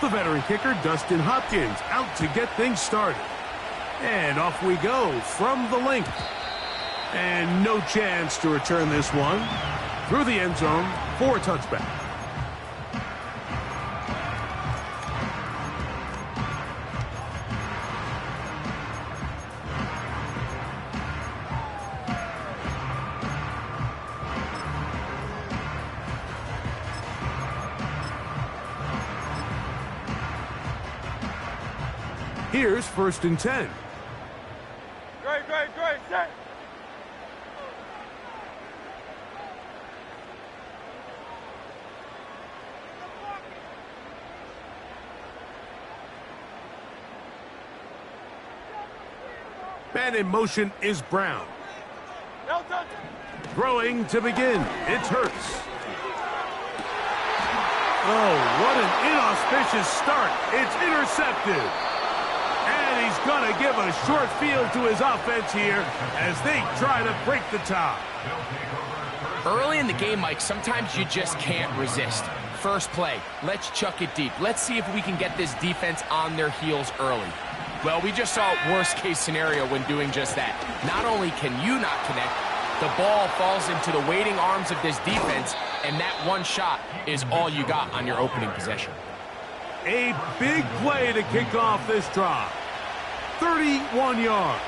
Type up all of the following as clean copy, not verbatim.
The veteran kicker, Dustin Hopkins, out to get things started. And off we go from the link. And no chance to return this one through the end zone for a touchback. Here's 1st and 10. Great, set. Man in motion is Brown. Throwing to begin. It's Hurts. Oh, what an inauspicious start. It's intercepted. And he's going to give a short field to his offense here as they try to break the tie. Early in the game, Mike, sometimes you just can't resist. First play, let's chuck it deep. Let's see if we can get this defense on their heels early. Well, we just saw worst-case scenario when doing just that. Not only can you not connect, the ball falls into the waiting arms of this defense, and that one shot is all you got on your opening possession. A big play to kick off this drive. 31 yards.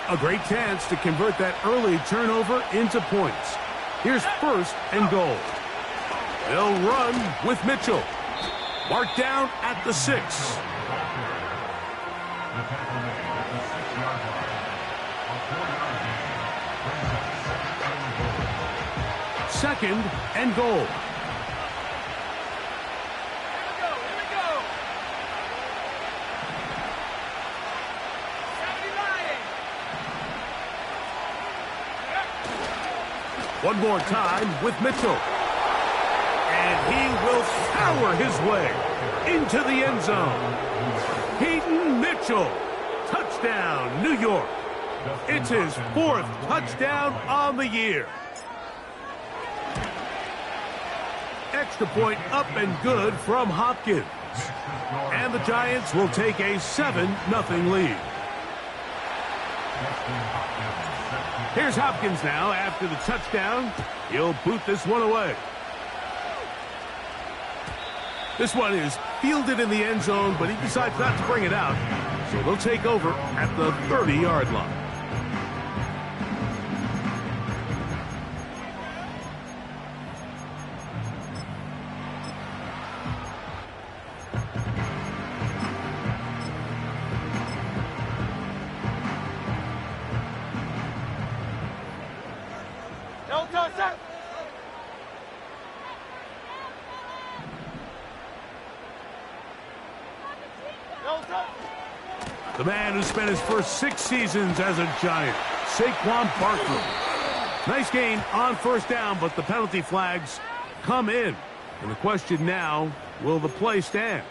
A great chance to convert that early turnover into points. Here's 1st and goal. They'll run with Mitchell. Marked down at the 6. Second and goal. One more time with Mitchell. And he will power his way into the end zone. Peyton Mitchell. Touchdown, New York. It's his 4th touchdown on the year. Extra point up and good from Hopkins. And the Giants will take a 7-0 lead. Here's Hopkins now after the touchdown. He'll boot this one away. This one is fielded in the end zone, but he decides not to bring it out. So they'll take over at the 30-yard line. The man who spent his first 6 seasons as a Giant, Saquon Barkley. Nice gain on 1st down, but the penalty flags come in. And the question now, will the play stand?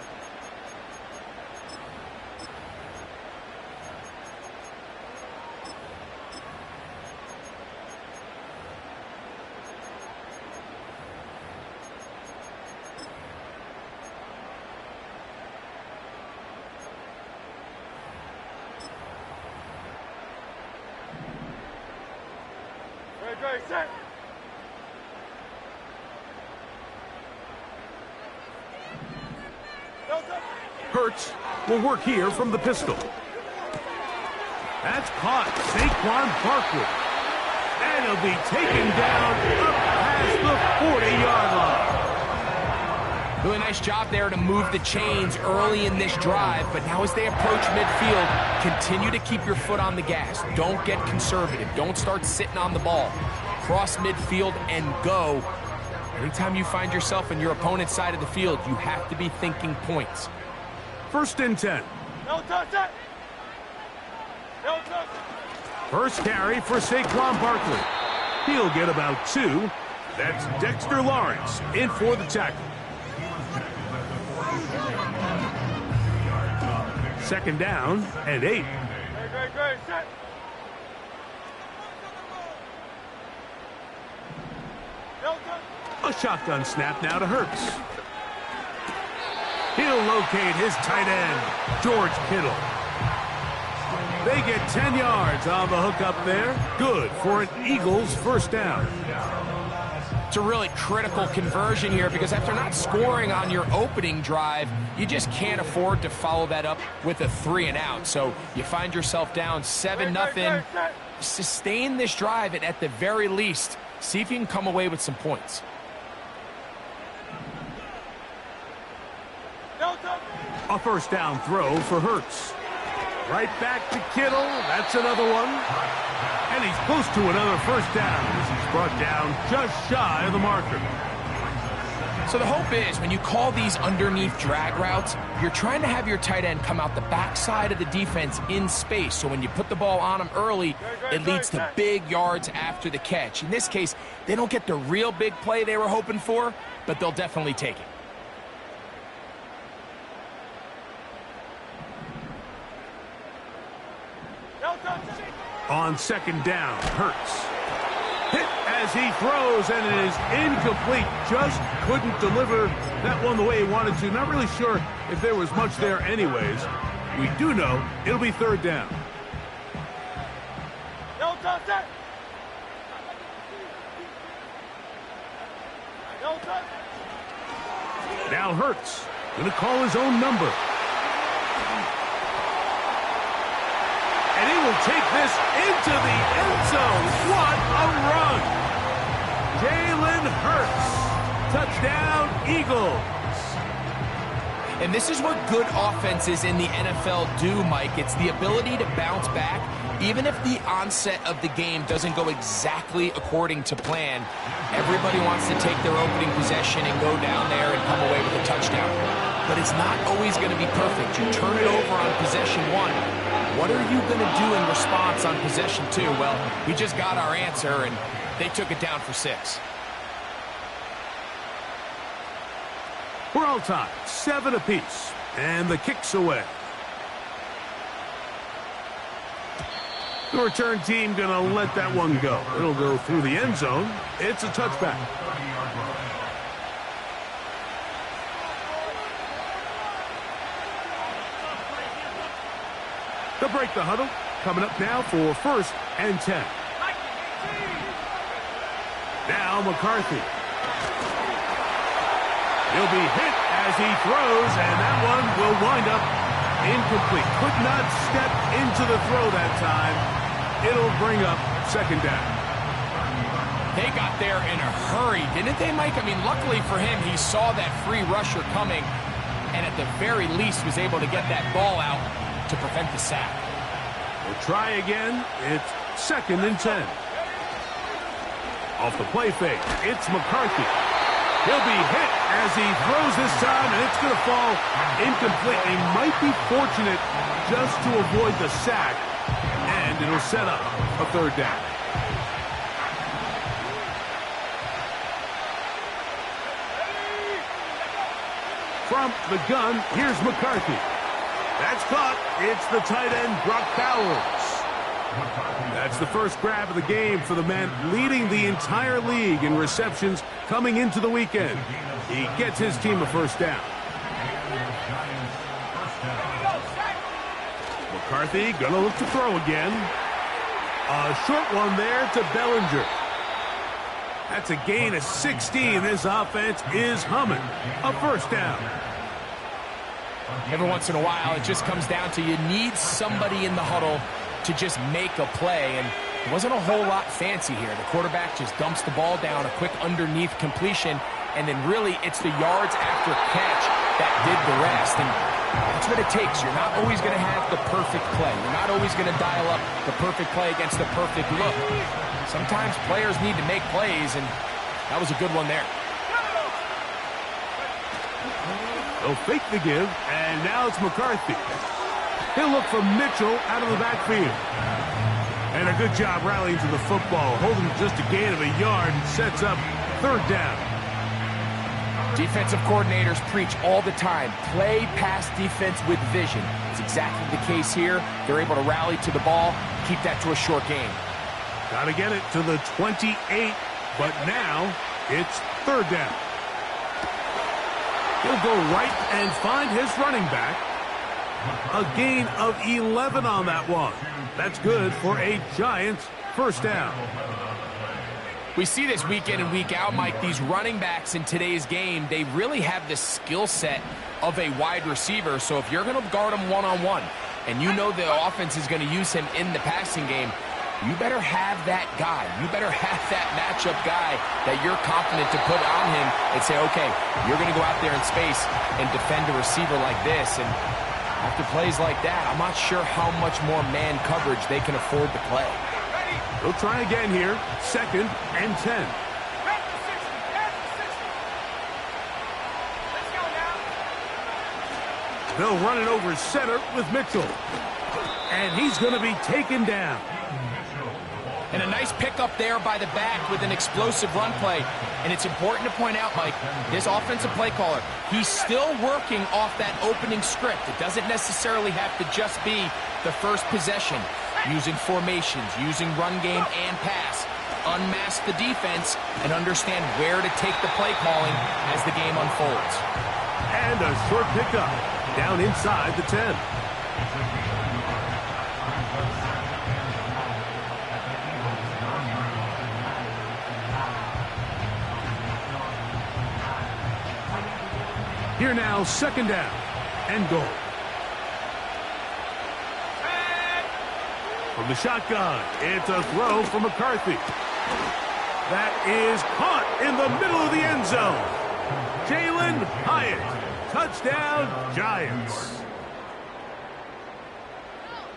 Set. Hurts will work here from the pistol. That's caught. Saquon Barkley. And he'll be taken down up past the 40-yard line. Really nice job there to move the chains early in this drive, but now as they approach midfield, continue to keep your foot on the gas. Don't get conservative. Don't start sitting on the ball. Cross midfield and go. Anytime you find yourself in your opponent's side of the field, you have to be thinking points. 1st and 10. No touch it. No touch. First carry for Saquon Barkley. He'll get about 2. That's Dexter Lawrence in for the tackle. 2nd down and 8. Great. Set. A shotgun snap now to Hurts. He'll locate his tight end, George Kittle. They get 10 yards on the hook up there. Good for an Eagles first down. It's a really critical conversion here because after not scoring on your opening drive, you just can't afford to follow that up with a 3-and-out. So you find yourself down 7-0. Sustain this drive and at the very least, see if you can come away with some points. A first down throw for Hurts. Right back to Kittle. That's another one. And he's close to another first down as he's brought down just shy of the marker. So the hope is when you call these underneath drag routes, you're trying to have your tight end come out the backside of the defense in space. So when you put the ball on him early, it leads to big yards after the catch. In this case, they don't get the real big play they were hoping for, but they'll definitely take it. On second down, Hurts. Hit as he throws, and it is incomplete. Just couldn't deliver that one the way he wanted to. Not really sure if there was much there anyways. We do know it'll be third down. Now Hurts going to call his own number. And he will take this into the end zone. What a run! Jalen Hurts. Touchdown, Eagles. And this is what good offenses in the NFL do, Mike. It's the ability to bounce back, even if the onset of the game doesn't go exactly according to plan. Everybody wants to take their opening possession and go down there and come away with a touchdown. But it's not always going to be perfect. You turn it over on possession one. What are you going to do in response on possession two? Well, we just got our answer, and they took it down for 6. We're all tied, 7 apiece, and the kick's away. The return team going to let that one go. It'll go through the end zone. It's a touchback. They'll break the huddle. Coming up now for 1st and 10. Now McCarthy. He'll be hit as he throws, and that one will wind up incomplete. Could not step into the throw that time. It'll bring up 2nd down. They got there in a hurry, didn't they, Mike? I mean, luckily for him, he saw that free rusher coming, and at the very least was able to get that ball out to prevent the sack. We'll try again. It's 2nd and 10. Off the play fake, it's McCarthy. He'll be hit as he throws this time, and it's going to fall incomplete. They might be fortunate just to avoid the sack, and it'll set up a 3rd down. From the gun, here's McCarthy. That's caught. It's the tight end, Brock Bowers. That's the first grab of the game for the man leading the entire league in receptions coming into the weekend. He gets his team a 1st down. McCarthy gonna look to throw again. A short one there to Bellinger. That's a gain of 16. This offense is humming. A 1st down. Every once in a while, it just comes down to you need somebody in the huddle to just make a play, and it wasn't a whole lot fancy here. The quarterback just dumps the ball down, a quick underneath completion, and then really it's the yards after catch that did the rest, and that's what it takes. You're not always going to have the perfect play. You're not always going to dial up the perfect play against the perfect look. Sometimes players need to make plays, and that was a good one there. They'll fake the give, and now it's McCarthy. He'll look for Mitchell out of the backfield. And a good job rallying to the football, holding just a gain of a yard, and sets up 3rd down. Defensive coordinators preach all the time, play pass defense with vision. It's exactly the case here. They're able to rally to the ball, keep that to a short game. Got to get it to the 28, but now it's third down. He'll go right and find his running back. A gain of 11 on that one. That's good for a Giants first down. We see this week in and week out, Mike. These running backs in today's game, they really have the skill set of a wide receiver. So if you're going to guard him one-on-one, and you know the offense is going to use him in the passing game, you better have that guy. You better have that matchup guy that you're confident to put on him and say, okay, you're going to go out there in space and defend a receiver like this. And after plays like that, I'm not sure how much more man coverage they can afford to play. We'll try again here. 2nd and 10. They'll run it over center with Mitchell. And he's going to be taken down. And a nice pickup there by the back with an explosive run play. And it's important to point out, Mike, this offensive play caller, he's still working off that opening script. It doesn't necessarily have to just be the first possession. Using formations, using run game and pass. Unmask the defense and understand where to take the play calling as the game unfolds. And a short pickup down inside the 10. Here now, 2nd down and goal. From the shotgun, it's a throw from McCarthy. That is caught in the middle of the end zone. Jalen Hyatt, touchdown Giants.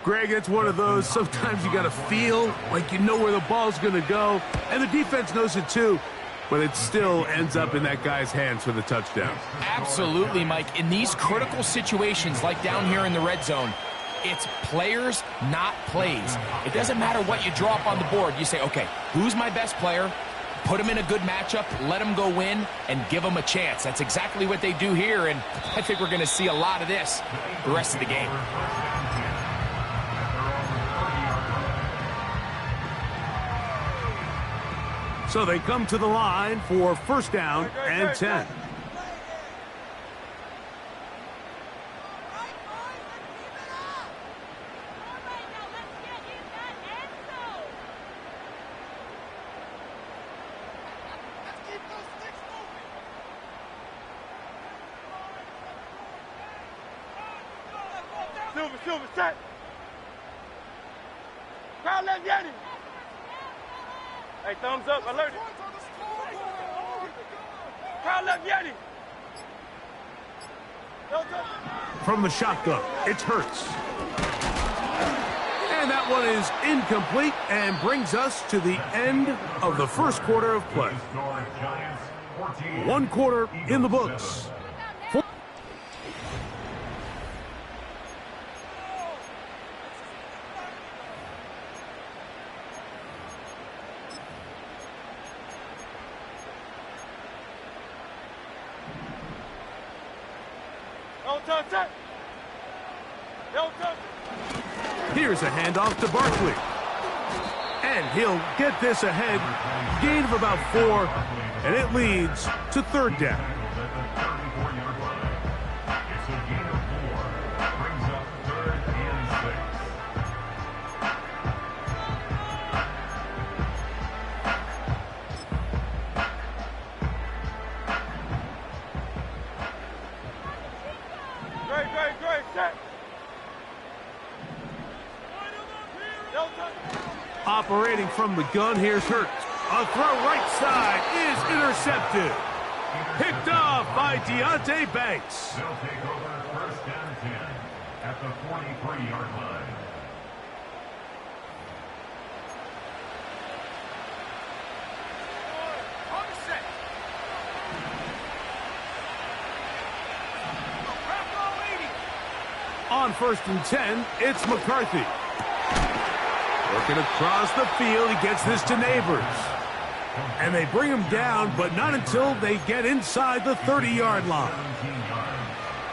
Greg, it's one of those, sometimes you got to feel like you know where the ball's going to go, and the defense knows it too, but it still ends up in that guy's hands for the touchdown. Absolutely, Mike. In these critical situations, like down here in the red zone, it's players, not plays. It doesn't matter what you draw up on the board. You say, okay, who's my best player? Put him in a good matchup, let him go win, and give him a chance. That's exactly what they do here, and I think we're going to see a lot of this the rest of the game. So they come to the line for 1st down and 10. Silver, set. Crowd left Yeti. Hey, thumbs up, alert it. Crowd left Yeti. From the shotgun, it's Hurts. And that one is incomplete and brings us to the end of the first quarter of play. 1 quarter in the books. Here's a handoff to Barkley. And he'll get this ahead. Gain of about 4, and it leads to 3rd down. Great, set. Operating from the gun, here's Hurts. A throw right side is intercepted. Picked off by Deonte Banks. They'll take over 1st and 10 at the 43-yard line. On 1st and 10, it's McCarthy. Working across the field, he gets this to Neighbors. And they bring him down, but not until they get inside the 30-yard line.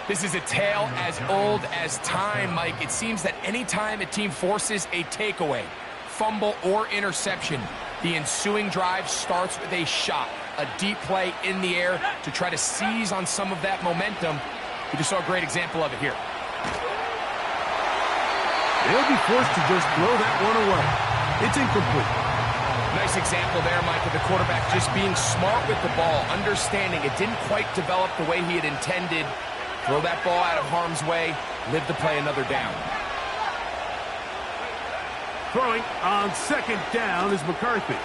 This is a tale as old as time, Mike. It seems that any time a team forces a takeaway, fumble, or interception, the ensuing drive starts with a shot. a deep play in the air to try to seize on some of that momentum. We just saw a great example of it here. They'll be forced to just throw that one away. It's incomplete. Nice example there, Mike, of the quarterback just being smart with the ball, understanding it didn't quite develop the way he had intended. Throw that ball out of harm's way, live to play another down. Throwing on second down is McCarthy.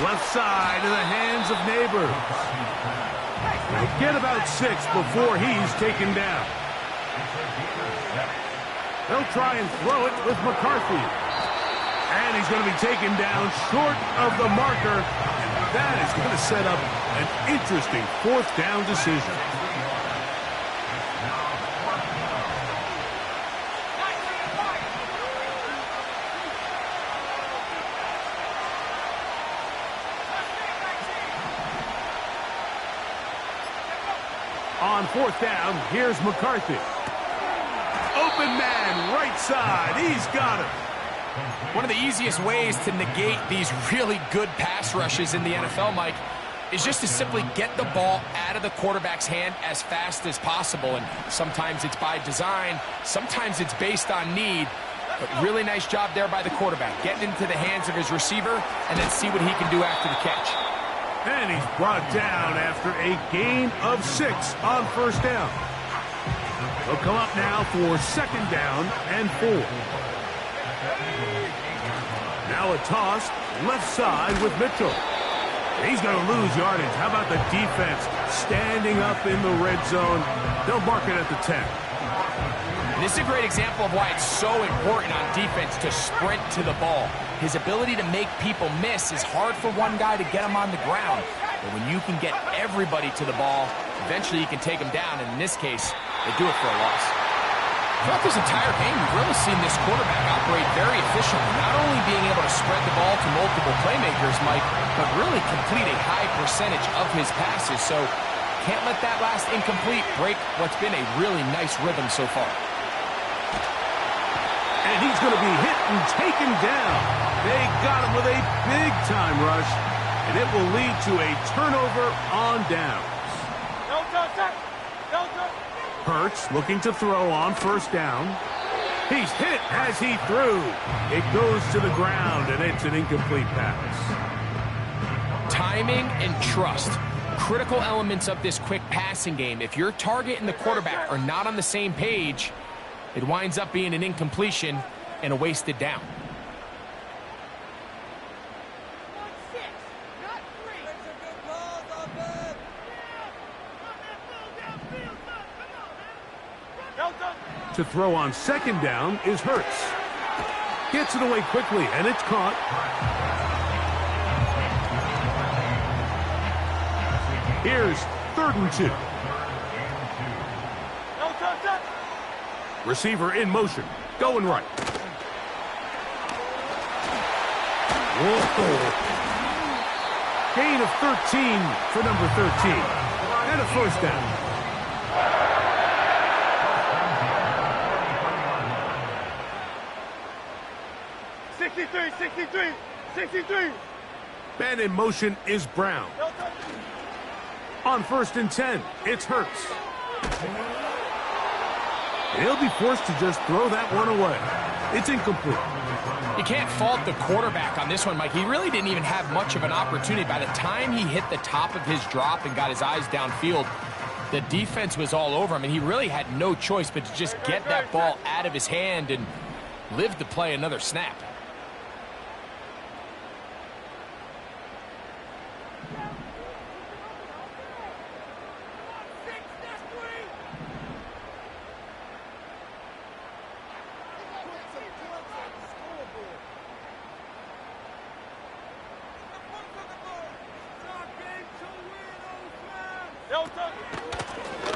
Left side in the hands of Neighbors. They'll get about 6 before he's taken down. They'll try and throw it with McCarthy. And he's going to be taken down short of the marker. And that is going to set up an interesting fourth down decision. On fourth down, here's McCarthy. Open man, right side. He's got it. One of the easiest ways to negate these really good pass rushes in the NFL, Mike, is just to simply get the ball out of the quarterback's hand as fast as possible. And sometimes it's by design, sometimes it's based on need. But really nice job there by the quarterback, getting into the hands of his receiver and then see what he can do after the catch. And he's brought down after a gain of 6 on first down. He'll come up now for second down and 4. Now a toss, left side with Mitchell. He's going to lose yardage. How about the defense standing up in the red zone? They'll mark it at the 10. This is a great example of why it's so important on defense to sprint to the ball. His ability to make people miss is hard for one guy to get him on the ground. But when you can get everybody to the ball, eventually you can take them down. And in this case, they do it for a loss. Throughout this entire game, we've really seen this quarterback operate very efficiently, not only being able to spread the ball to multiple playmakers, Mike, but really complete a high percentage of his passes. So can't let that last incomplete break what's been a really nice rhythm so far. And he's going to be hit and taken down. They got him with a big-time rush, and it will lead to a turnover on downs. No touch. Hurts looking to throw on first down. He's hit as he threw. It goes to the ground, and it's an incomplete pass. Timing and trust, critical elements of this quick passing game. If your target and the quarterback are not on the same page, it winds up being an incompletion and a wasted down. To throw on second down is Hurts. Gets it away quickly, and it's caught. Here's 3rd and 2. Receiver in motion, going right. Whoa. Gain of 13 for number 13. And a first down. Man in motion is Brown. On 1st and 10, it's Hurts. He'll be forced to just throw that one away. It's incomplete. You can't fault the quarterback on this one, Mike. He really didn't even have much of an opportunity. By the time he hit the top of his drop and got his eyes downfield, the defense was all over him, and he really had no choice but to just get that ball out of his hand and live to play another snap.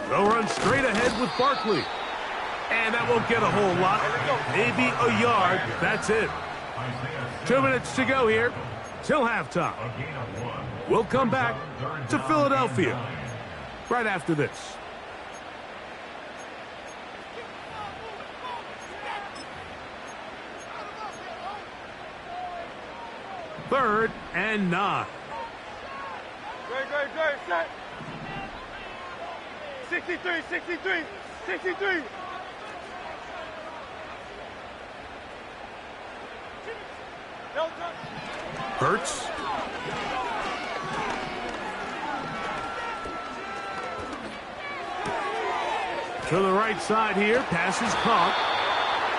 They'll run straight ahead with Barkley. And that won't get a whole lot. Maybe a yard. That's it. 2 minutes to go here till halftime. We'll come back to Philadelphia right after this. Third and 9. Great, set. 63. No touch. Hurts. To the right side here, pass is caught.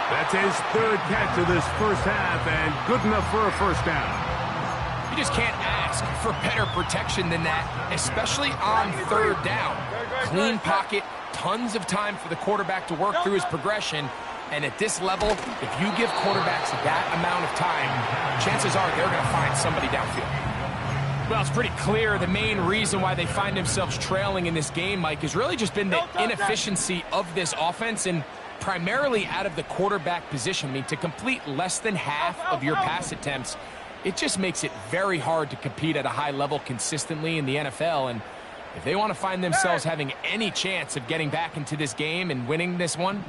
That's his third catch of this first half, and good enough for a first down. You just can't ask for better protection than that, especially on third down. Clean pocket, tons of time for the quarterback to work through his progression. And at this level, if you give quarterbacks that amount of time, chances are they're going to find somebody downfield. Well, it's pretty clear the main reason why they find themselves trailing in this game, Mike, has really just been the inefficiency of this offense and primarily out of the quarterback position. I mean, to complete less than half of your pass attempts, it just makes it very hard to compete at a high level consistently in the NFL. And if they want to find themselves having any chance of getting back into this game and winning this one,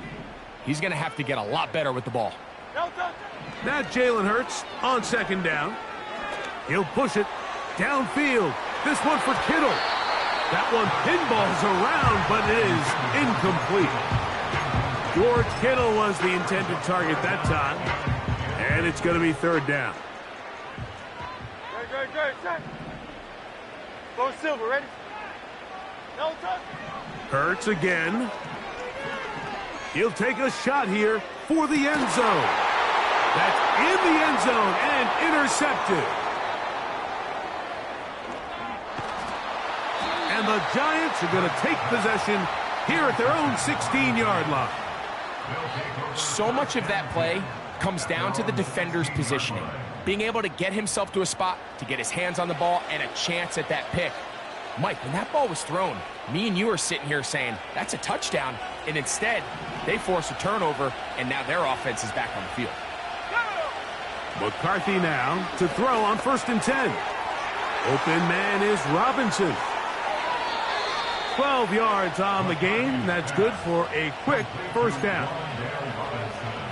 he's going to have to get a lot better with the ball. Now Jalen Hurts on second down. He'll push it downfield. This one for Kittle. That one pinballs around, but it is incomplete. George Kittle was the intended target that time. And it's going to be third down. Great, set. Go Silver, ready? No touch. Hurts again. He'll take a shot here for the end zone. That's in the end zone and intercepted. And the Giants are going to take possession here at their own 16-yard line. So much of that play comes down to the defender's positioning. Being able to get himself to a spot, to get his hands on the ball, and a chance at that pick. Mike, when that ball was thrown, me and you are sitting here saying, that's a touchdown. And instead, they force a turnover, and now their offense is back on the field. McCarthy now to throw on 1st and 10. Open man is Robinson. 12 yards on the game. That's good for a quick first down.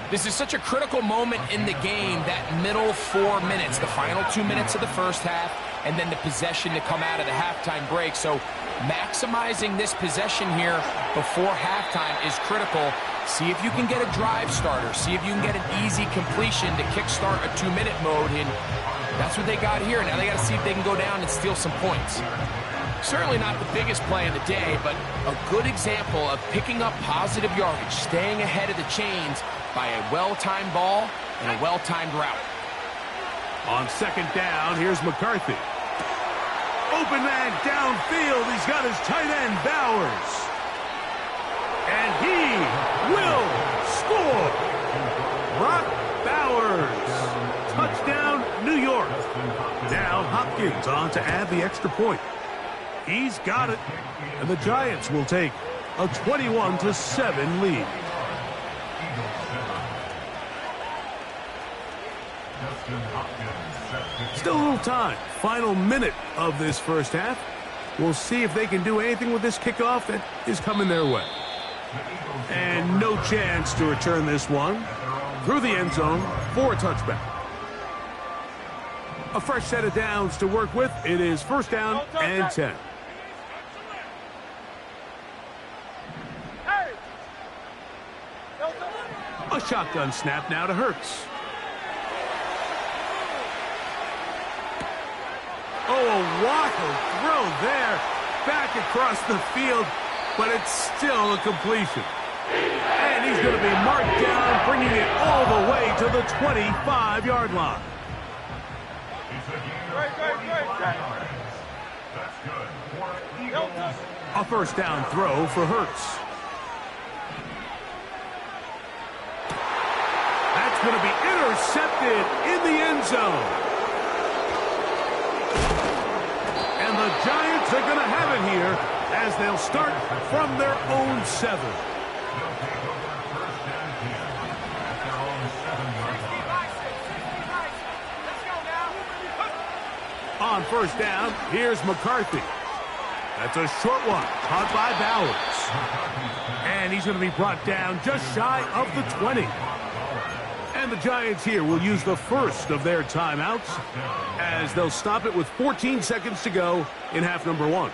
This is such a critical moment in the game, that middle 4 minutes, the final 2 minutes of the first half, and then the possession to come out of the halftime break. So maximizing this possession here before halftime is critical. See if you can get a drive starter. See if you can get an easy completion to kickstart a 2-minute mode. And that's what they got here. Now they got to see if they can go down and steal some points. Certainly not the biggest play of the day, but a good example of picking up positive yardage, staying ahead of the chains by a well-timed ball and a well-timed route. On second down, here's McCarthy. Open man downfield. He's got his tight end, Bowers. And he will score. Brock Bowers. Touchdown, New York. Now Hopkins on to add the extra point. He's got it. And the Giants will take a 21-7 lead. Still a little time. Final minute of this first half. We'll see if they can do anything with this kickoff that is coming their way. And no chance to return this one through the end zone for a touchback. A fresh set of downs to work with. It is first down and 10. A shotgun snap now to Hurts. Oh, a wild throw there. Back across the field, but it's still a completion. And he's going to be marked down, bringing it all the way to the 25-yard line. A first down throw for Hurts. That's going to be intercepted in the end zone. And the Giants are going to have it here as they'll start from their own 7. On first down, here's McCarthy. That's a short one, caught by Bowers. And he's going to be brought down just shy of the 20. And the Giants here will use the first of their timeouts as they'll stop it with 14 seconds to go in half number 1.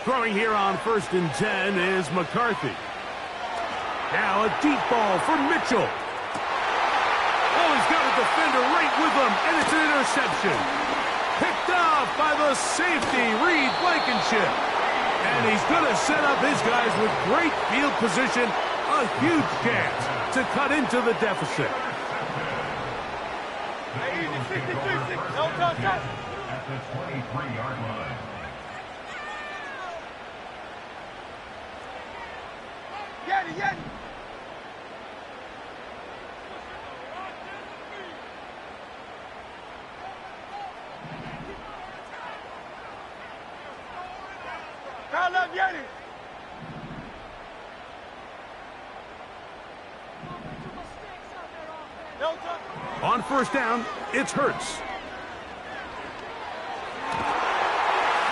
Throwing here on 1st and 10 is McCarthy. Now a deep ball for Mitchell. Oh, he's got a defender right with him, and it's an interception. Picked off by the safety, Reed Blankenship. And he's going to set up his guys with great field position. A huge chance to cut into the deficit. Hey, easy, 63, 6. No touch. At the 23-yard line. Yeti. Call up Yeti. No touch. On 1st down, it's Hurts.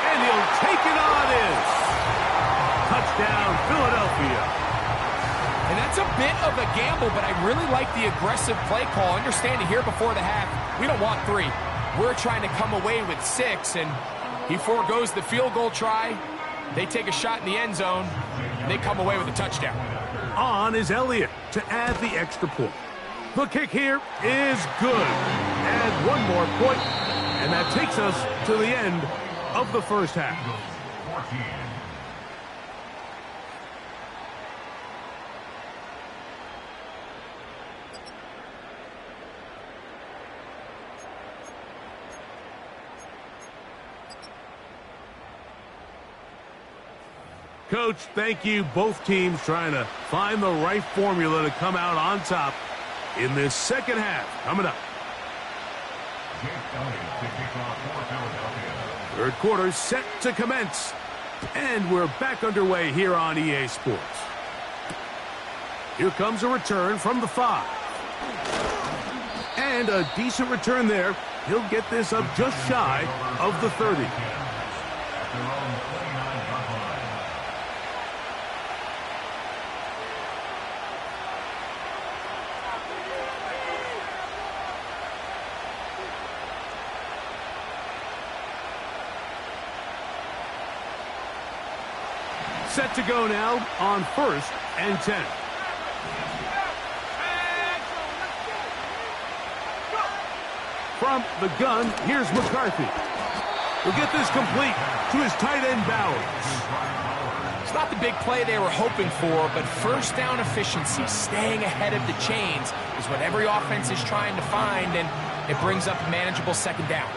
And he'll take it on in. Touchdown, Philadelphia. And that's a bit of a gamble, but I really like the aggressive play call. Understanding here before the half, we don't want 3. We're trying to come away with 6, and he foregoes the field goal try. They take a shot in the end zone, and they come away with a touchdown. On is Elliott to add the extra point. The kick here is good. Add one more point, and that takes us to the end of the first half. 14. Coach, thank you. Both teams trying to find the right formula to come out on top in this second half. Coming up. Third quarter set to commence. And we're back underway here on EA Sports. Here comes a return from the 5. And a decent return there. He'll get this up just shy of the 30. Set to go now on 1st and 10. From the gun, here's McCarthy. He'll get this complete to his tight end Bowers. It's not the big play they were hoping for, but first down efficiency, staying ahead of the chains, is what every offense is trying to find, and it brings up a manageable second down.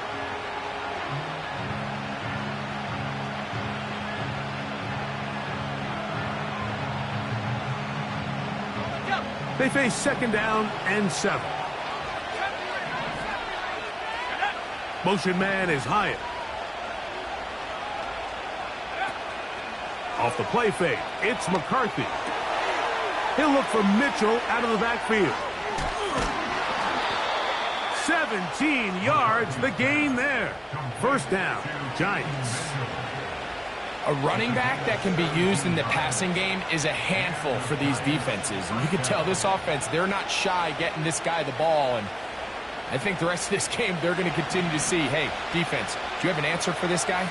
They face 2nd down and 7. Motion man is Hyatt. Off the play fake, it's McCarthy. He'll look for Mitchell out of the backfield. 17 yards, the gain there. First down, Giants. A running back that can be used in the passing game is a handful for these defenses. And you can tell this offense, they're not shy getting this guy the ball. And I think the rest of this game, they're going to continue to see, hey, defense, do you have an answer for this guy?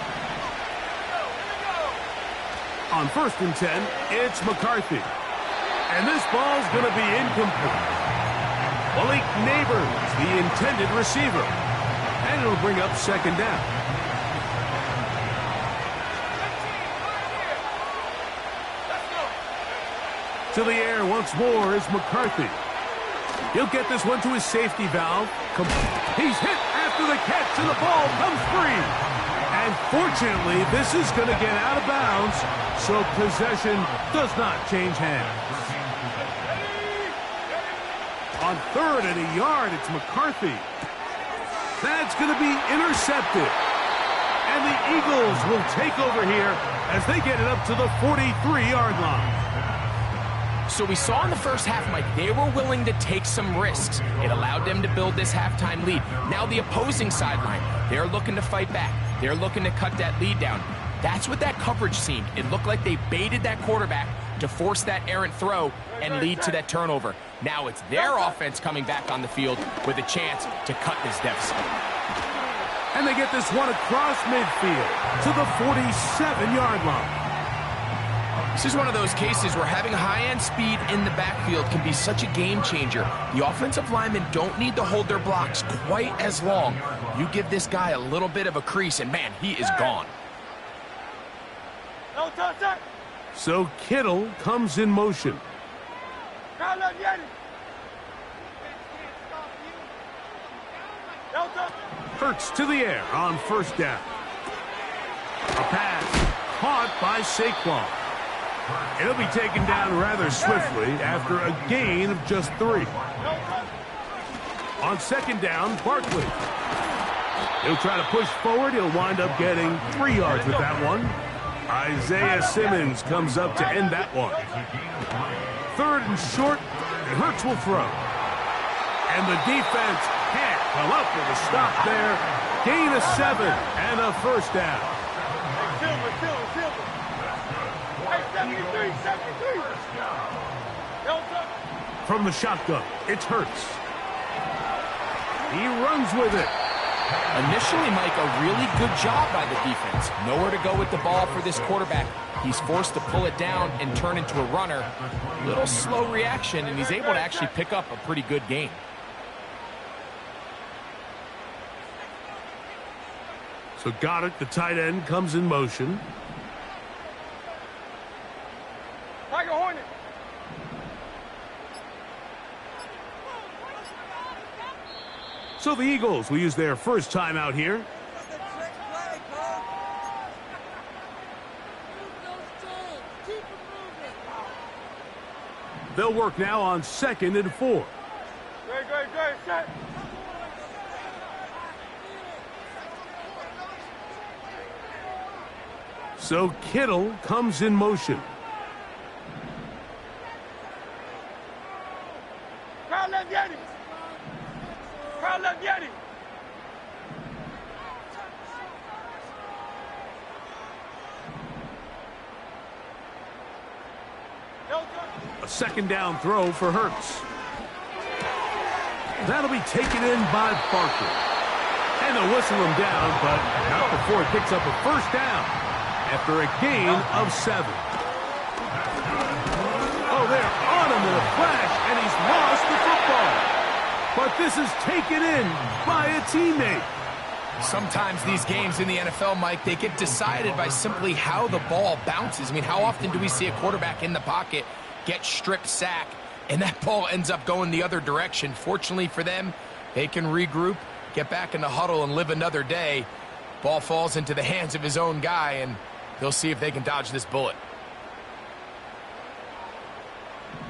On 1st and 10, it's McCarthy. And this ball's going to be incomplete. Malik Neighbors, the intended receiver. And it'll bring up 2nd down. To the air once more is McCarthy. He'll get this one to his safety valve. He's hit after the catch, and the ball comes free. And fortunately, this is going to get out of bounds, so possession does not change hands. On 3rd and a yard, it's McCarthy. That's going to be intercepted. And the Eagles will take over here as they get it up to the 43-yard line. So we saw in the first half, Mike, they were willing to take some risks. It allowed them to build this halftime lead. Now the opposing sideline, they're looking to fight back. They're looking to cut that lead down. That's what that coverage seemed. It looked like they baited that quarterback to force that errant throw and lead to that turnover. Now it's their offense coming back on the field with a chance to cut this deficit. And they get this one across midfield to the 47-yard line. This is one of those cases where having high-end speed in the backfield can be such a game changer. The offensive linemen don't need to hold their blocks quite as long. You give this guy a little bit of a crease, and man, he is gone. So Kittle comes in motion. Hurts to the air on first down. A pass caught by Saquon. It'll be taken down rather swiftly after a gain of just 3. On second down, Barkley. He'll try to push forward. He'll wind up getting 3 yards with that one. Isaiah Simmons comes up to end that one. 3rd and short, and Hurts will throw. And the defense can't come up with a stop there. Gain of 7 and a first down. From the shotgun, it's Hurts. He runs with it. Initially, Mike, a really good job by the defense. Nowhere to go with the ball for this quarterback. He's forced to pull it down and turn into a runner. Little slow reaction, and he's able to actually pick up a pretty good gain. So Goddard, the tight end, comes in motion. Tiger Hornet. So the Eagles will use their first time out here. They'll work now on 2nd and 4. Great, set. So Kittle comes in motion. Crowd left Yeti. Crowd left Yeti. A second down throw for Hurts. That'll be taken in by Barkley. And they'll whistle him down, but not before he picks up a first down after a gain of 7. Oh, they're on him in a flash, and he's lost the football. But this is taken in by a teammate. Sometimes these games in the NFL, Mike, they get decided by simply how the ball bounces. I mean, how often do we see a quarterback in the pocket get strip sack, and that ball ends up going the other direction? Fortunately for them, they can regroup, get back in the huddle, and live another day. Ball falls into the hands of his own guy, and they'll see if they can dodge this bullet.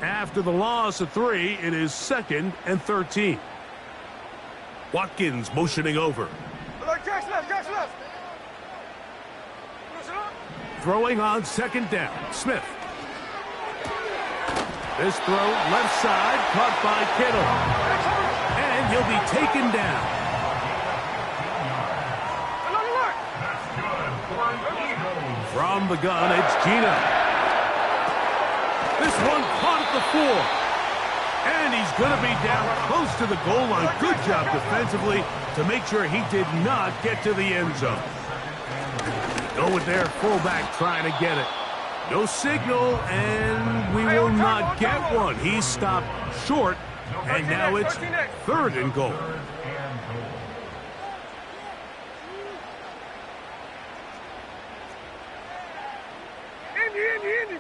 After the loss of 3, it is 2nd and 13. Watkins motioning over. Jack's left. Throwing on 2nd down, Smith. This throw left side, caught by Kittle. And he'll be taken down. From the gun, it's Gino. This one caught at the 4. And he's going to be down close to the goal line. Good job defensively to make sure he did not get to the end zone. Go with their fullback trying to get it. No signal, and we will not get one. He's stopped short, and now it's 3rd and goal. Indy.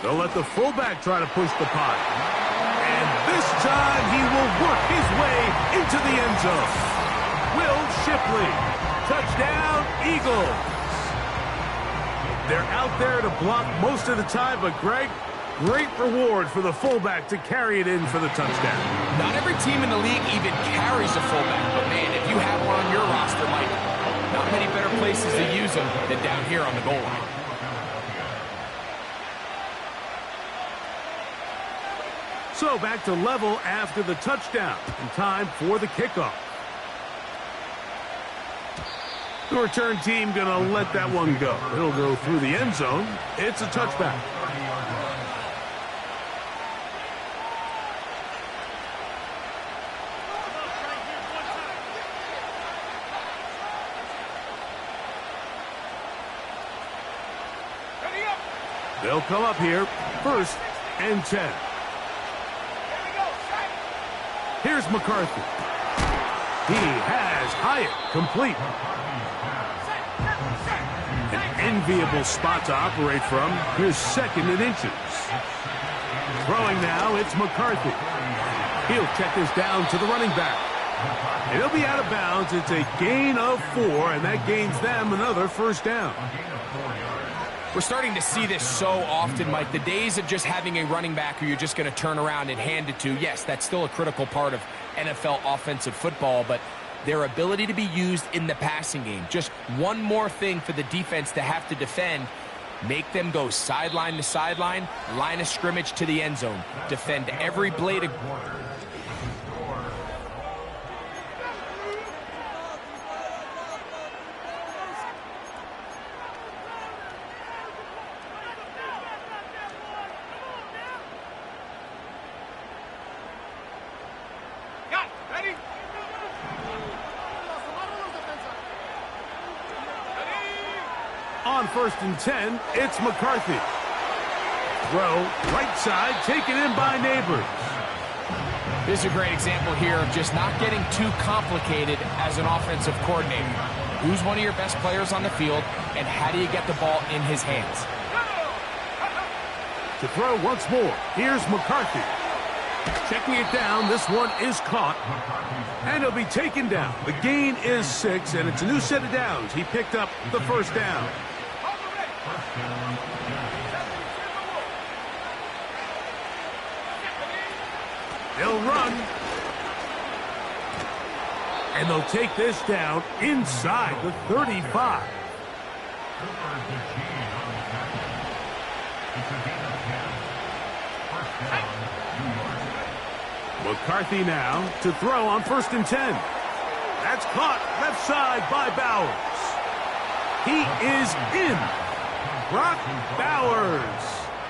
They'll let the fullback try to push the pot. And this time he will work his way into the end zone. Will Shipley. Touchdown, Eagles. They're out there to block most of the time, but Greg, great reward for the fullback to carry it in for the touchdown. Not every team in the league even carries a fullback, but man, if you have one on your roster, Mike, Not many better places to use them than down here on the goal line. So back to level after the touchdown, and time for the kickoff. The return team going to let that one go. It'll go through the end zone. It's a touchback. They'll come up here, 1st and 10. Here's McCarthy. He has Hyatt complete. An enviable spot to operate from. Here's 2nd and inches. Throwing now, it's McCarthy. He'll check this down to the running back. And he'll be out of bounds. It's a gain of 4, and that gains them another 1st down. We're starting to see this so often, Mike. The days of just having a running back who you're just going to turn around and hand it to, yes, that's still a critical part of NFL offensive football, but their ability to be used in the passing game. Just one more thing for the defense to have to defend. Make them go sideline to sideline, line of scrimmage to the end zone. Defend every blade of... On 1st and 10, it's McCarthy. Throw, right side, taken in by Neighbors. This is a great example here of just not getting too complicated as an offensive coordinator. Who's one of your best players on the field, and how do you get the ball in his hands? To throw once more, here's McCarthy. Checking it down, this one is caught, and he'll be taken down. The gain is 6, and it's a new set of downs. He picked up the 1st down. They'll run. And they'll take this down inside the 35. McCarthy now to throw on 1st and 10. That's caught left side by Bowers. He is in. Brock Bowers.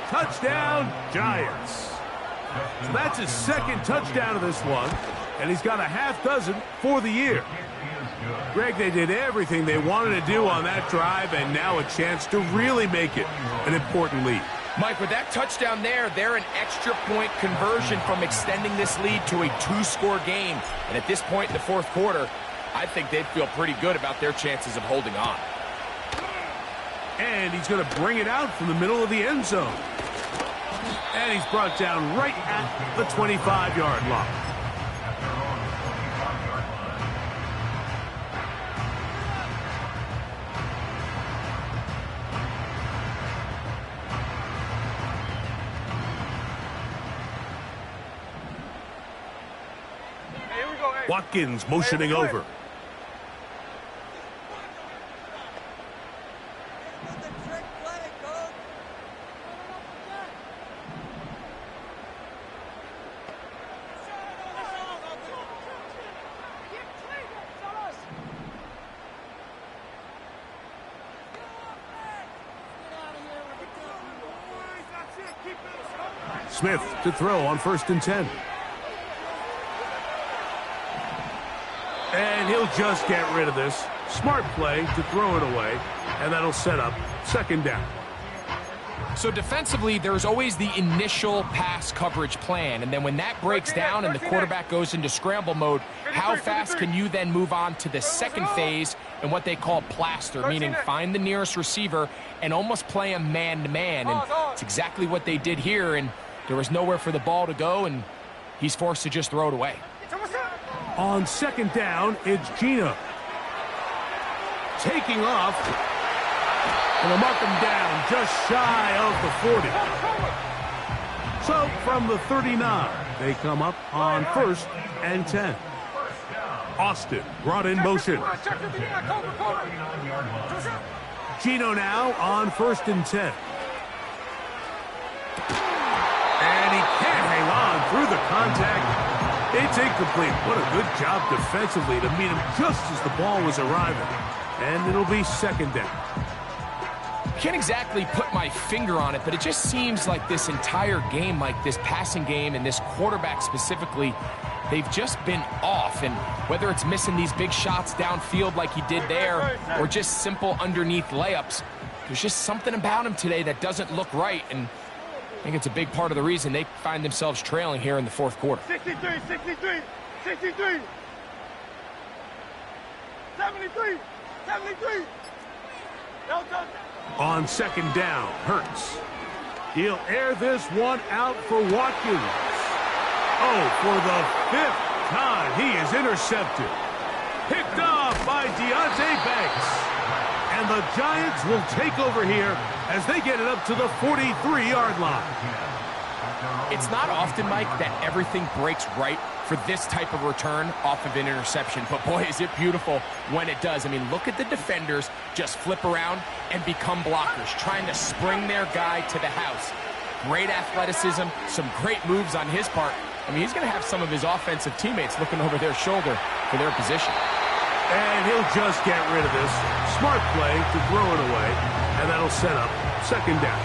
Touchdown, Giants. So that's his 2nd touchdown of this one, and he's got a half dozen for the year. Greg, they did everything they wanted to do on that drive, and now a chance to really make it an important lead. Mike, with that touchdown there, they're an extra point conversion from extending this lead to a 2-score game. And at this point in the 4th quarter, I think they'd feel pretty good about their chances of holding on. And he's going to bring it out from the middle of the end zone. And he's brought down right at the 25-yard line. Watkins motioning over. Smith to throw on 1st and 10. And he'll just get rid of this. Smart play to throw it away, and that'll set up 2nd down. So defensively, there's always the initial pass coverage plan, and then when that breaks down and the quarterback goes into scramble mode, how fast can you then move on to the 2nd phase and what they call plaster, meaning find the nearest receiver and almost play him man-to-man, and it's exactly what they did here, and there was nowhere for the ball to go, and he's forced to just throw it away. On 2nd down, it's Gino. Taking off. And they'll mark him down just shy of the 40. So from the 39, they come up on 1st and 10. Austin brought in motion. Gino now on 1st and 10. And he can't hang on through the contact. It's incomplete. What a good job defensively to meet him just as the ball was arriving. And it'll be 2nd down. Can't exactly put my finger on it, but it just seems like this entire game, like this passing game and this quarterback specifically, they've just been off. And whether it's missing these big shots downfield like he did there or just simple underneath layups, there's just something about him today that doesn't look right. And I think it's a big part of the reason they find themselves trailing here in the 4th quarter. 63, 63, 63. 73, 73. No touchdown. On 2nd down, Hurts. He'll air this one out for Watkins. Oh, for the 5th time, he is intercepted. Picked off by Deontay Banks. And the Giants will take over here as they get it up to the 43-yard line. It's not often, Mike, that everything breaks right for this type of return off of an interception. But boy, is it beautiful when it does. I mean, look at the defenders just flip around and become blockers, trying to spring their guy to the house. Great athleticism, some great moves on his part. I mean, he's going to have some of his offensive teammates looking over their shoulder for their position. And he'll just get rid of this. Smart play to throw it away, and that'll set up 2nd down.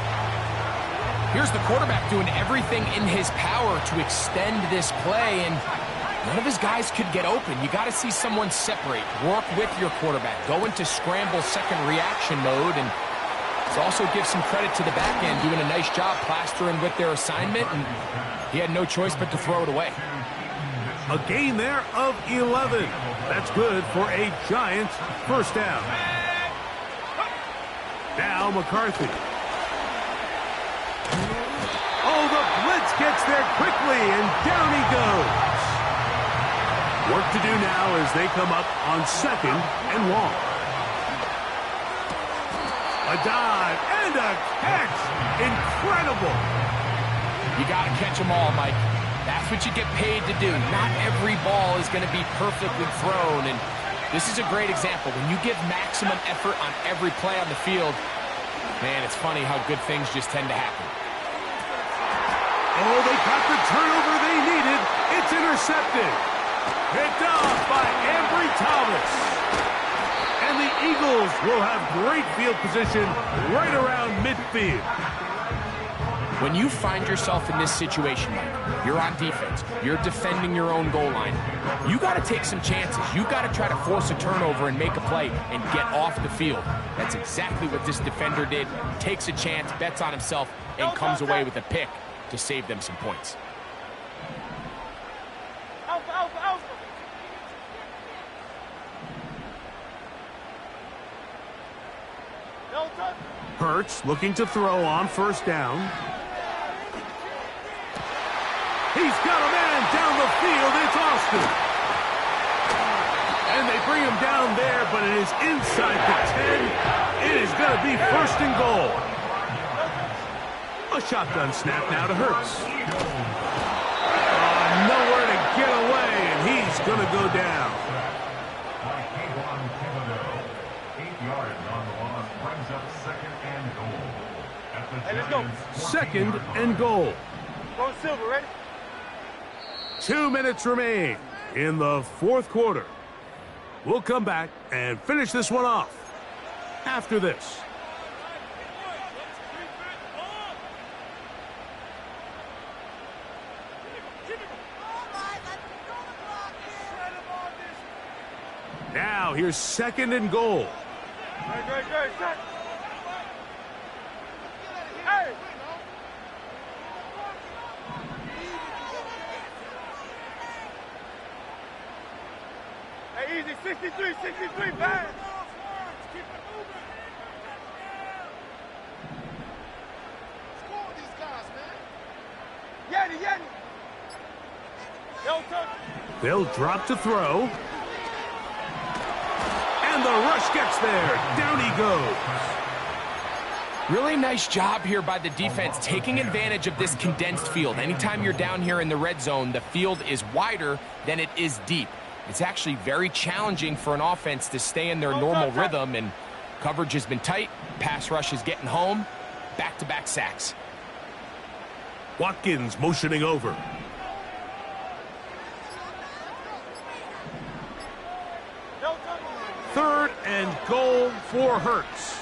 Here's the quarterback doing everything in his power to extend this play, and none of his guys could get open. You got to see someone separate, work with your quarterback, go into scramble second reaction mode, and also give some credit to the back end, doing a nice job plastering with their assignment, and he had no choice but to throw it away. A gain there of 11. That's good for a Giants 1st down. Now McCarthy. Oh, the blitz gets there quickly, and down he goes. Work to do now as they come up on 2nd and long. A dive and a catch. Incredible. You got to catch them all, Mike. That's what you get paid to do. Not every ball is going to be perfectly thrown, and this is a great example. When you give maximum effort on every play on the field, man, it's funny how good things just tend to happen. Oh, they got the turnover they needed. It's intercepted. Picked off by Ambry Thomas. And the Eagles will have great field position right around midfield. When you find yourself in this situation, Mike, you're on defense, you're defending your own goal line, you got to take some chances. You got to try to force a turnover and make a play and get off the field. That's exactly what this defender did. Takes a chance, bets on himself, and comes away with a pick to save them some points. Alpha, alpha, alpha. No touch. Hurts looking to throw on 1st down. He's got a man down the field. It's Austin. And they bring him down there, but it is inside the 10. It is going to be 1st and goal. A shotgun snap now to Hurts. Nowhere to get away, and he's going to go down. 8 yards on the loss brings up 2nd and goal. Hey, let's go. 2nd and goal. Go Silver, ready? 2 minutes remain in the 4th quarter. We'll come back and finish this one off after this. Now here's 2nd and goal. Great, set. Hey! Hey, easy, 63, bang! Score these guys, man. Yanni. No touch. They'll drop to throw. And the rush gets there. Down he goes. Really nice job here by the defense, taking advantage of this condensed field. Anytime you're down here in the red zone, the field is wider than it is deep. It's actually very challenging for an offense to stay in their normal rhythm, and coverage has been tight. Pass rush is getting home. Back-to-back sacks. Watkins motioning over. Third and goal for Hurts.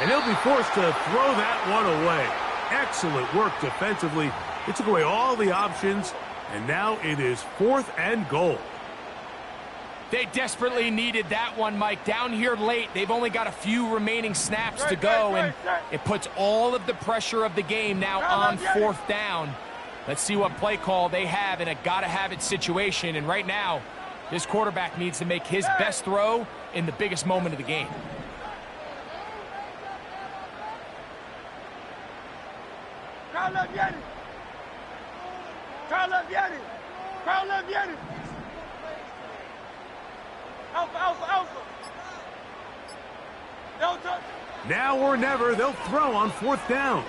And he'll be forced to throw that one away. Excellent work defensively. It took away all the options, and now it is 4th and goal. They desperately needed that one, Mike. Down here late, they've only got a few remaining snaps to go, and it puts all of the pressure of the game now on 4th down. Let's see what play call they have in a gotta-have-it situation, and right now, this quarterback needs to make his best throw in the biggest moment of the game. Crowd left Yeti. Crowd left Yeti. Crowd left Yeti. Alpha, alpha, alpha. Delta. Now or never, they'll throw on 4th down.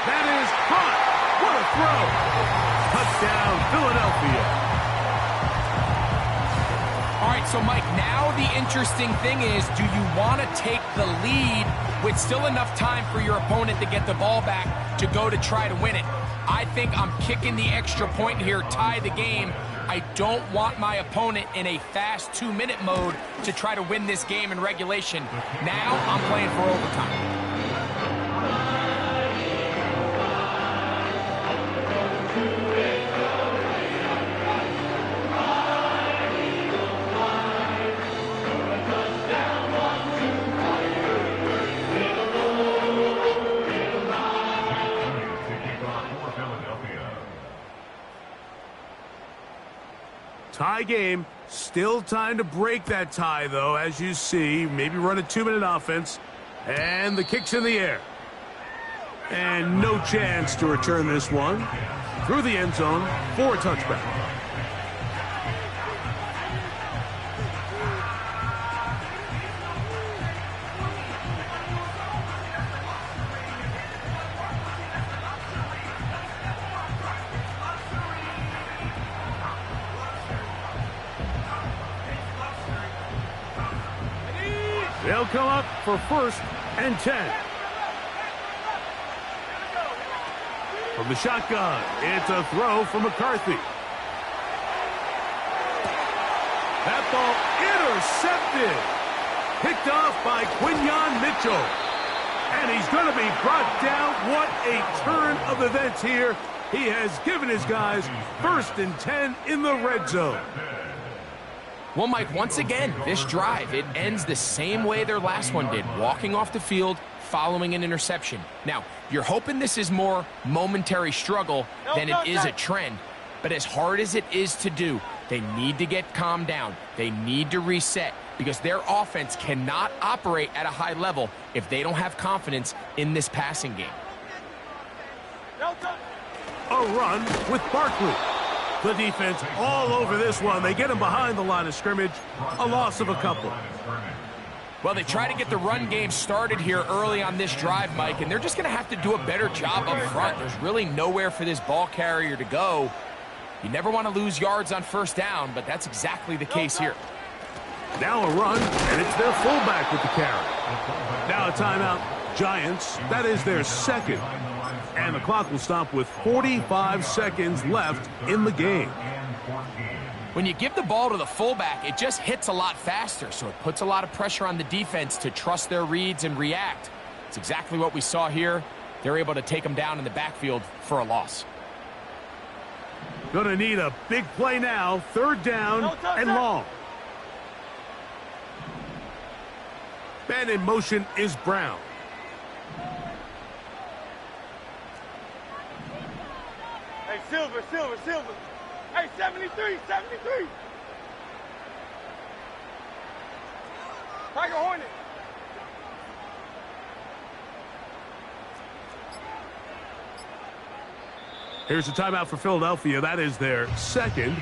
That is caught. What a throw. Touchdown, Philadelphia. All right, so Mike, now the interesting thing is, do you want to take the lead with still enough time for your opponent to get the ball back to go to try to win it? I think I'm kicking the extra point here, tie the game. I don't want my opponent in a fast 2-minute mode to try to win this game in regulation. Now I'm playing for overtime. Tie game. Still time to break that tie, though, as you see. Maybe run a 2-minute offense. And the kick's in the air. And no chance to return this one. Through the end zone for a touchback. They'll come up for 1st and 10. From the shotgun, it's a throw from McCarthy. That ball intercepted. Picked off by Quinyon Mitchell. And he's going to be brought down. What a turn of events here. He has given his guys 1st and 10 in the red zone. Well, Mike, once again, this drive, it ends the same way their last one did, walking off the field, following an interception. Now, you're hoping this is more momentary struggle than it is a trend, but as hard as it is to do, they need to get calmed down. They need to reset because their offense cannot operate at a high level if they don't have confidence in this passing game. A run with Barkley. The defense all over this one. They get him behind the line of scrimmage. A loss of a couple. Well, they try to get the run game started here early on this drive, Mike, and they're just going to have to do a better job up front. There's really nowhere for this ball carrier to go. You never want to lose yards on 1st down, but that's exactly the case here. Now a run, and it's their fullback with the carry. Now a timeout. Giants, that is their 2nd. And the clock will stop with 45 seconds left in the game. When you give the ball to the fullback, it just hits a lot faster, so it puts a lot of pressure on the defense to trust their reads and react. It's exactly what we saw here. They're able to take them down in the backfield for a loss. Gonna need a big play now. 3rd down and long. Man in motion is Brown. Hey, Silver, Silver, Silver. Hey, 73, 73. Tiger Hornet. Here's a timeout for Philadelphia. That is their 2nd.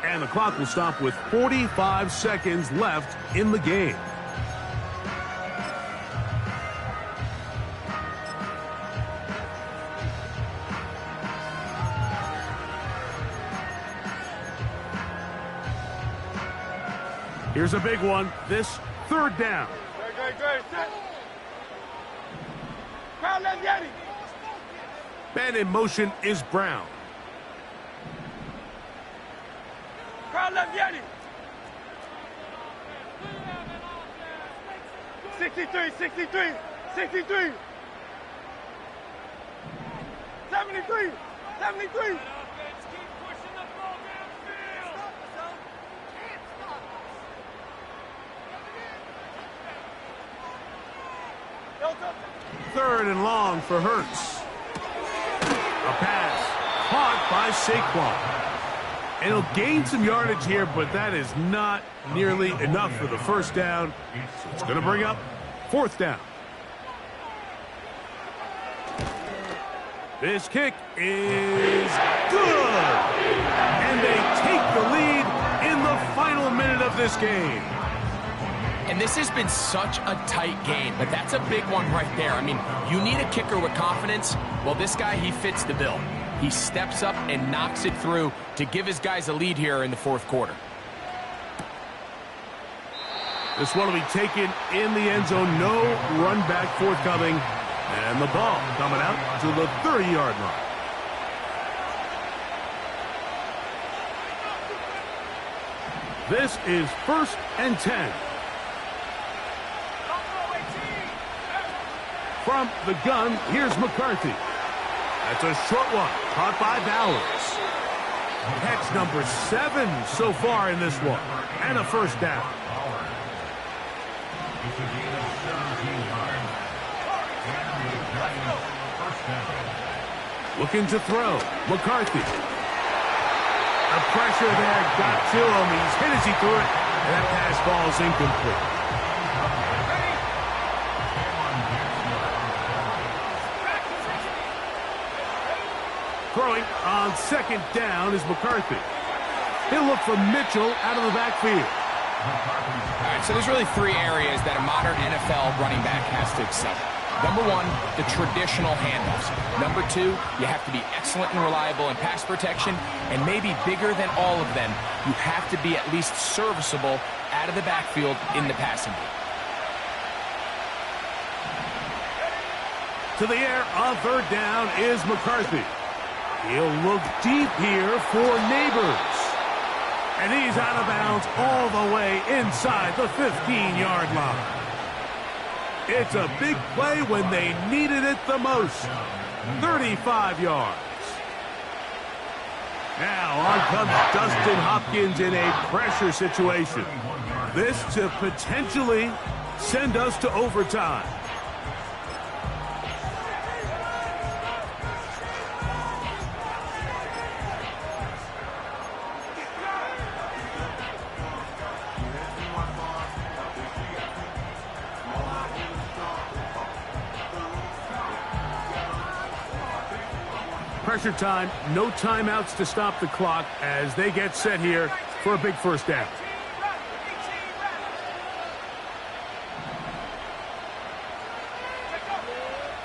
And the clock will stop with 45 seconds left in the game. Here's a big one. This third down. Great. Set. Crowd left Yeti. Man in motion is Brown. Crowd left Yeti. 63. 73. 73. Third and long for Hurts. A pass caught by Saquon. And he'll gain some yardage here, but that is not nearly enough for the first down. So it's going to bring up fourth down. This kick is good. And they take the lead in the final minute of this game. And this has been such a tight game, but that's a big one right there. I mean, you need a kicker with confidence. Well, this guy, he fits the bill. He steps up and knocks it through to give his guys a lead here in the fourth quarter. This one will be taken in the end zone. No run back forthcoming. And the ball coming out to the 30-yard line. This is 1st and 10. From the gun, here's McCarthy. That's a short one, caught by Bowers. Catch number 7 so far in this one, and a first down. Looking to throw, McCarthy. The pressure there got to him. He's hit as he threw it, and that pass falls incomplete. Throwing on second down is McCarthy. He'll look for Mitchell out of the backfield. All right, so there's really 3 areas that a modern NFL running back has to excel. Number 1, the traditional handoffs. Number 2, you have to be excellent and reliable in pass protection. And maybe bigger than all of them, you have to be at least serviceable out of the backfield in the passing game. To the air on third down is McCarthy. He'll look deep here for Neighbors. And he's out of bounds all the way inside the 15-yard line. It's a big play when they needed it the most. 35 yards. Now on comes Dustin Hopkins in a pressure situation. This to potentially send us to overtime. Pressure time, no timeouts to stop the clock as they get set here for a big first down.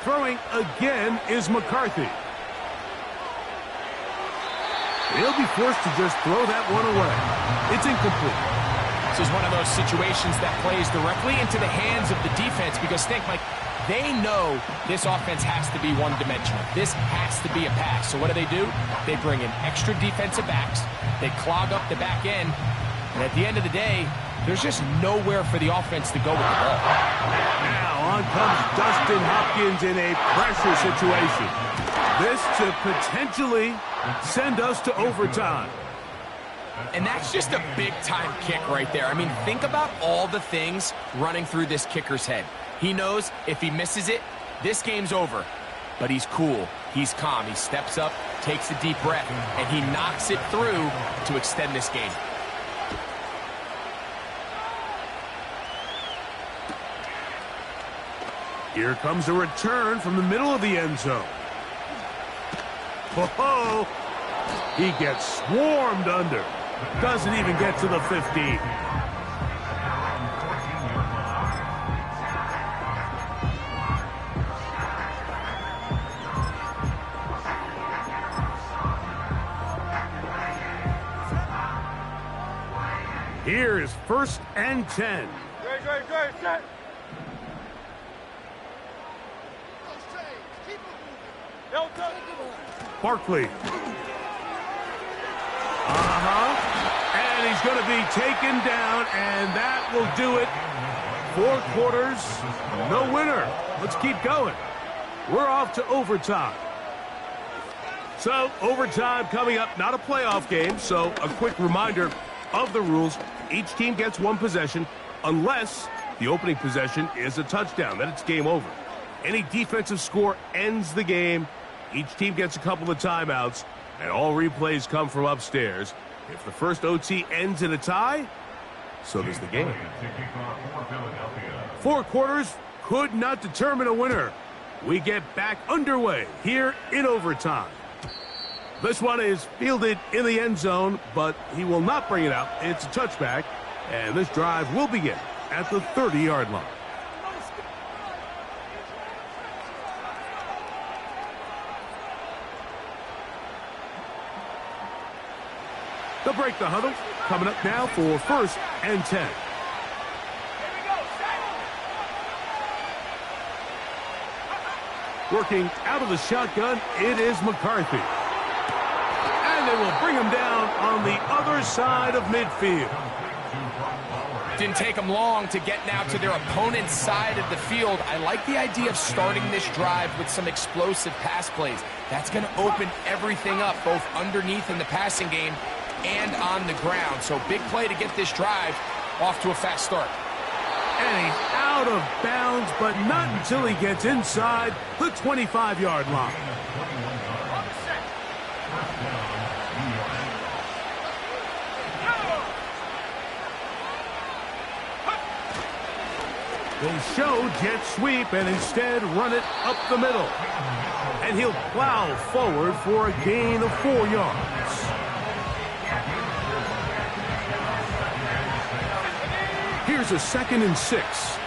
Throwing again is McCarthy. He'll be forced to just throw that one away. It's incomplete. This is one of those situations that plays directly into the hands of the defense because think, Mike, they know this offense has to be one-dimensional. This has to be a pass. So what do? They bring in extra defensive backs. They clog up the back end. And at the end of the day, there's just nowhere for the offense to go with the ball. Now on comes Dustin Hopkins in a pressure situation. This to potentially send us to overtime. And that's just a big-time kick right there. I mean, think about all the things running through this kicker's head. He knows if he misses it, this game's over. But he's cool. He's calm. He steps up, takes a deep breath, and he knocks it through to extend this game. Here comes a return from the middle of the end zone. Whoa! He gets swarmed under. Doesn't even get to the 15. Here is 1st and 10. Great, set. Barkley. And he's going to be taken down, and that will do it. 4 quarters, no winner. Let's keep going. We're off to overtime. So, overtime coming up, not a playoff game, so a quick reminder of the rules. Each team gets 1 possession unless the opening possession is a touchdown. Then it's game over. Any defensive score ends the game. Each team gets a couple of timeouts, and all replays come from upstairs. If the first OT ends in a tie, so does the game. 4 quarters could not determine a winner. We get back underway here in overtime. This one is fielded in the end zone, but he will not bring it out. It's a touchback, and this drive will begin at the 30-yard line. They'll break the huddle. Coming up now for 1st and 10. Working out of the shotgun, it is McCarthy. And they will bring him down on the other side of midfield. Didn't take them long to get now to their opponent's side of the field. I like the idea of starting this drive with some explosive pass plays. That's going to open everything up, both underneath in the passing game and on the ground. So big play to get this drive off to a fast start. And he's out of bounds, but not until he gets inside the 25-yard line. They show jet sweep and instead run it up the middle. And he'll plow forward for a gain of 4 yards. Here's a 2nd and 6.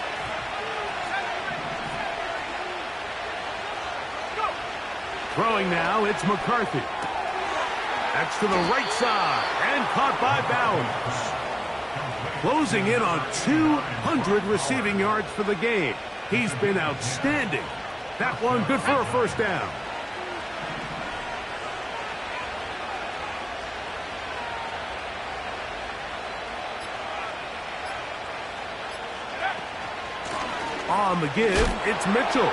Throwing now, it's McCarthy. That's to the right side and caught by Bowers. Closing in on 200 receiving yards for the game. He's been outstanding. That one good for a 1st down. On the give, it's Mitchell.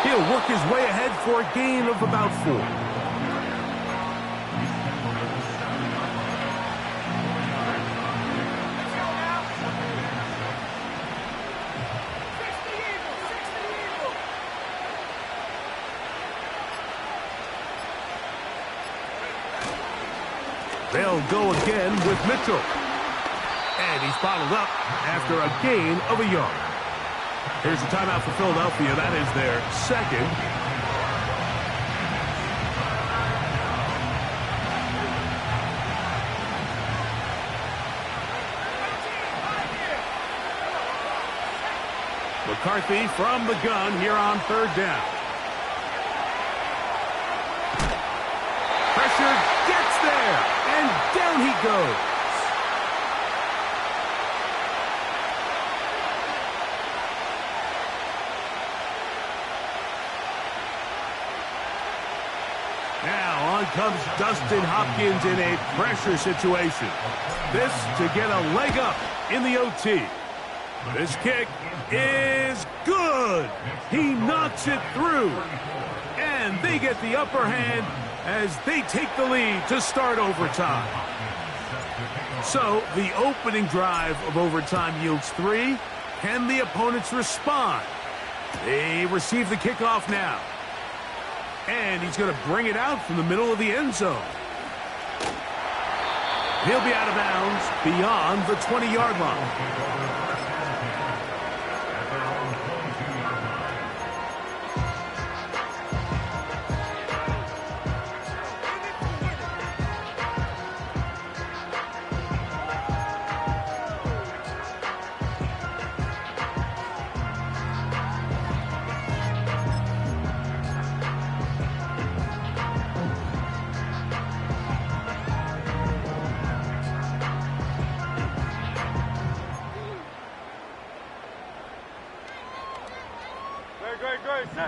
He'll work his way ahead for a gain of about 4. They'll go again with Mitchell. And he's bottled up after a gain of a yard. Here's a timeout for Philadelphia. That is their 2nd. McCarthy from the gun here on 3rd down. Pressure gets there, and down he goes. Now on comes Dustin Hopkins in a pressure situation. This to get a leg up in the OT. This kick is good. He knocks it through. And they get the upper hand as they take the lead to start overtime. So the opening drive of overtime yields 3. Can the opponents respond? They receive the kickoff now. And he's going to bring it out from the middle of the end zone. He'll be out of bounds beyond the 20-yard line.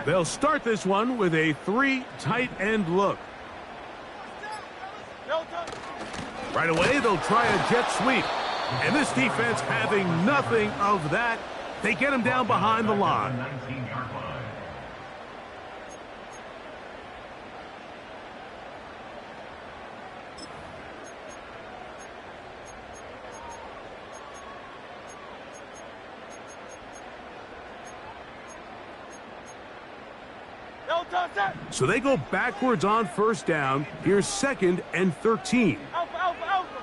They'll start this one with a 3 tight end look. Right away, they'll try a jet sweep. And this defense having nothing of that, they get him down behind the line. 19-yard line. So they go backwards on first down. Here's 2nd and 13. Alpha, alpha, alpha.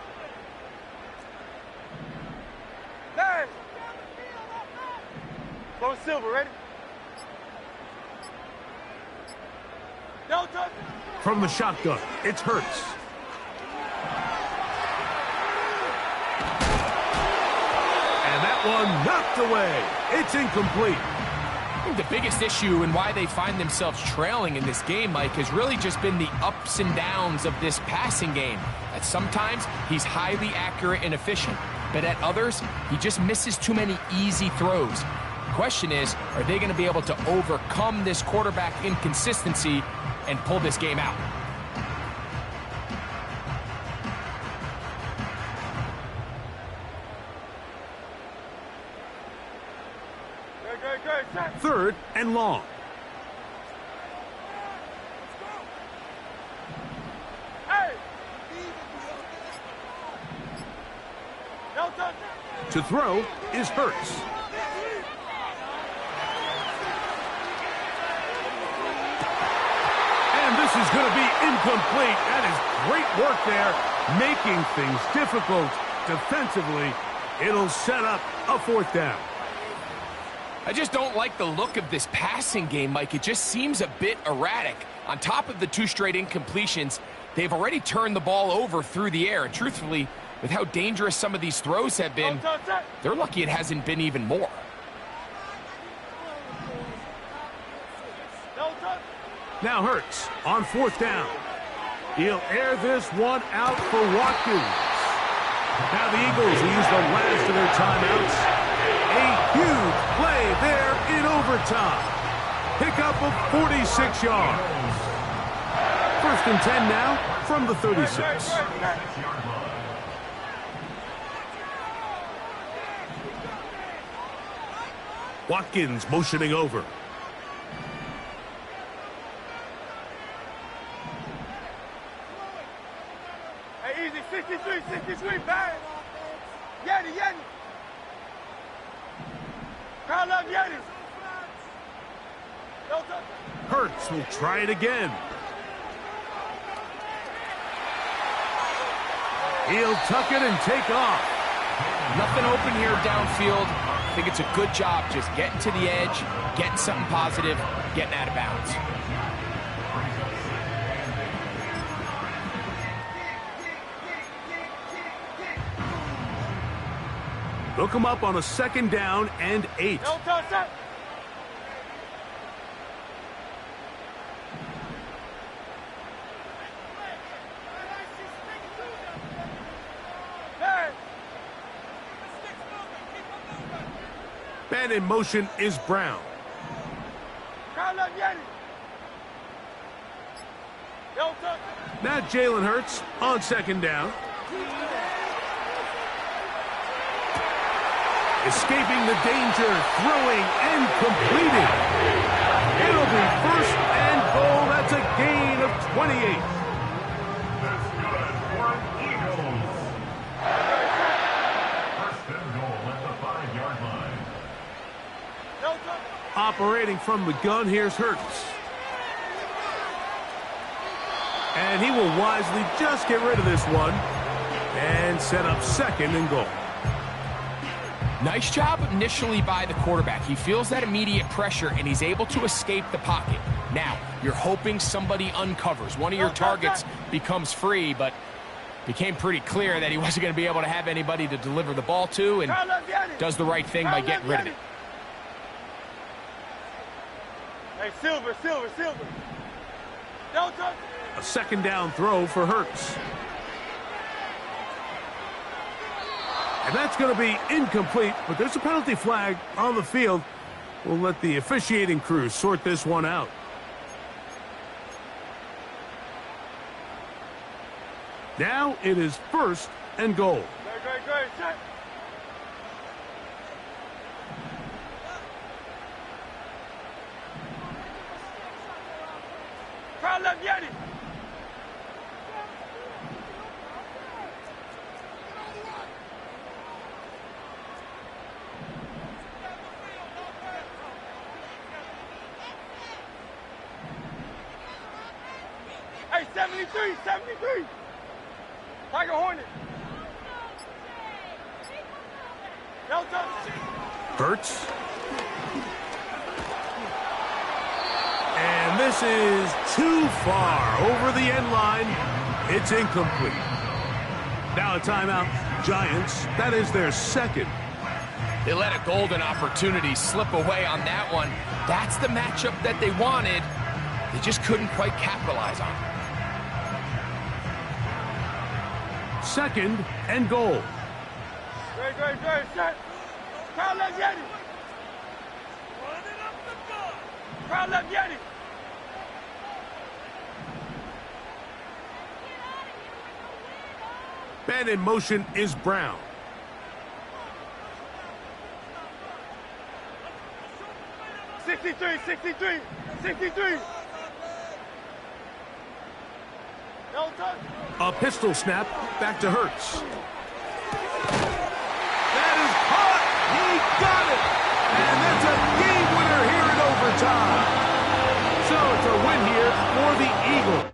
Nine. Go Silver, ready? Delta. From the shotgun, it's Hurts. And that one knocked away. It's incomplete. I think the biggest issue and why they find themselves trailing in this game, Mike, has really just been the ups and downs of this passing game. That sometimes he's highly accurate and efficient, but at others, he just misses too many easy throws. The question is, are they going to be able to overcome this quarterback inconsistency and pull this game out? Good. 3rd and long. Hey. Delta. To throw is Hurts. And this is going to be incomplete. That is great work there, making things difficult defensively. It'll set up a 4th down. I just don't like the look of this passing game, Mike. It just seems a bit erratic. On top of the 2 straight incompletions, they've already turned the ball over through the air. And truthfully, with how dangerous some of these throws have been, they're lucky it hasn't been even more. Now Hurts on 4th down. He'll air this one out for Watkins. Now the Eagles use the last of their timeouts. A huge play there in overtime. Pickup of 46 yards. 1st and 10 now from the 36. Watkins motioning over. Hey, easy. 63, bang. Yeti. Crowd up, Yeti. Delta. Hurts will try it again. He'll tuck it and take off. Nothing open here downfield. I think it's a good job just getting to the edge, getting something positive, getting out of bounds. Look him up on a 2nd down and 8. No touch. Man in motion is Brown. Now Jalen Hurts on 2nd down. Escaping the danger, throwing and completing. It'll be 1st and goal. That's a gain of 28. That's good for Eagles. 1st and goal at the 5-yard line. Operating from the gun, here's Hurts. And he will wisely just get rid of this one and set up 2nd and goal. Nice job initially by the quarterback. He feels that immediate pressure, and he's able to escape the pocket. Now, you're hoping somebody uncovers. One of your targets becomes free, but became pretty clear that he wasn't going to be able to have anybody to deliver the ball to, and does the right thing by getting rid of it. Hey, Silver. Don't touch. A 2nd down throw for Hurts. And that's going to be incomplete, but there's a penalty flag on the field. We'll let the officiating crew sort this one out. Now it is 1st and goal. Great, shot. Crowd left, Yeti. Hey, 73. Tiger Hornet. Delta. Hurts. And this is too far over the end line. It's incomplete. Now a timeout. Giants, that is their 2nd. They let a golden opportunity slip away on that one. That's the matchup that they wanted. They just couldn't quite capitalize on it. 2nd and goal. Great, shot. Crowd left, Yeti. Crowd left, Yeti. Man in motion is Brown. Sixty-three. Delta. A pistol snap back to Hurts. That is caught. He got it. And that's a game winner here in overtime. So it's a win here for the Eagles.